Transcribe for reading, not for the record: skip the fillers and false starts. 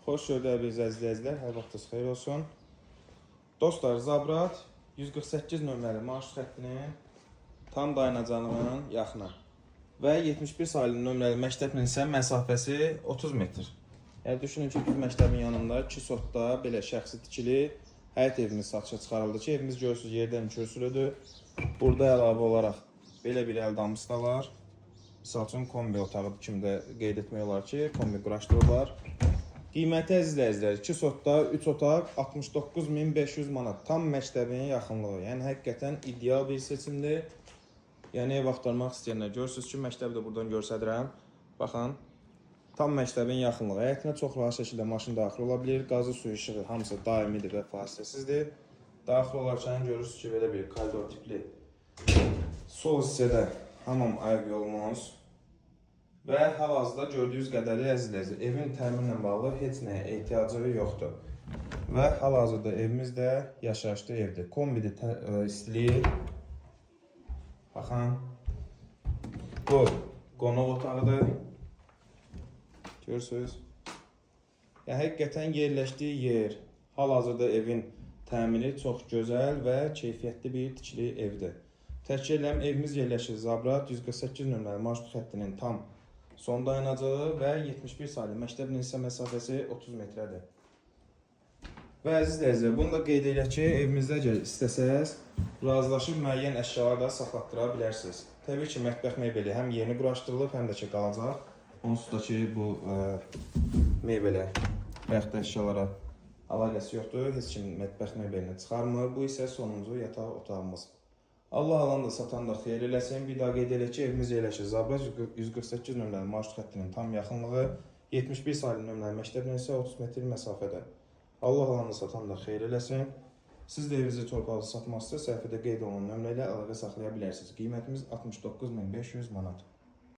Xoş gördük əzizlər, hər vaxtınız xeyir olsun. Dostlar, Zabrat 148 nömrəli marşrut xəttinin tam dayanacağının yaxını və 71 sayılı nömrəli məktəbin isə məsafəsi 30 metr. Yəni düşünün ki, biz məktəbin yanında 2 sotda belə şəxsi tikili həyət evimiz satışa çıxarıldı ki, evimiz görürsünüz yerdən kürsülüdür. Burada əlavə olaraq belə bir əldamız da var. Misal üçün kombi otağı kimi də qeyd etmək olar ki, kombi quraşdırırlar. Qiyməti əzizlər, 2 sotda 3 otaq 69.500 manat. Tam məktəbin yaxınlığı. Yəni həqiqətən ideal bir seçimdir. Yəni ev axtarmaq istəyənlər görürsünüz ki, məktəbi də buradan göstərirəm. Baxın, tam məktəbin yaxınlığı. Həyətinə çox rahat şəkildə maşın daxil ola bilir. Qazı, suyu, işığı hamısı daimidir və fasiləsizdir. Daxil olarkən görürsünüz ki, belə bir koridor tipli sol hissədə hamam ayaq yolumuz. Və hal-hazırda gördüyünüz qədəri əzizlər, evin təminlə bağlı heç nəyə ehtiyacı yoxdur. Və hal-hazırda evimiz də yaşayışlı evdir. Kombidir, istiliyi. Baxın. Bu qonaq otağıdır. Görürsünüz. Yəni, həqiqətən yerləşdiyi yer, hal-hazırda evin təmini çox gözəl və keyfiyyətli bir tikili evdir. Təkcə evimiz yerləşir Zabrat 148 nömrəli marşrut xəttinin tam son dayanacağı və 71 sayılı məktəbin isə məsafəsi 30 metrədir. Və əzizlər, bunu da qeyd edək ki, evimizdə istəsəz, razılaşıb müəyyən əşyaları da saxlatdıra bilərsiniz. Təbii ki, mətbəx mebeli həm yeni quraşdırılıb, həm də ki, qalacaq. Onsuz da ki, bu mebelə və yaxud da əşyalara əlaqəsi yoxdur. Heç kim mətbəx mebelini çıxarmır. Bu isə sonuncu yataq otağımız. Allah alan da satan da xeyir eləsin. Bir daha qeyd edək ki, evimiz yerləşir Zabrat 148 nömrəli marşrut xəttinin tam yaxınlığı, 71 sayılı nömrəli məktəbdən isə 30 metr məsafədə. Allah alan da satan da xeyir eləsin. Siz də evinizi torpaqlı satmaq istəyirsə, səhifədə qeyd olunan nömrə ilə əlaqə saxlaya bilərsiniz. Qiymətimiz 69.500 manat.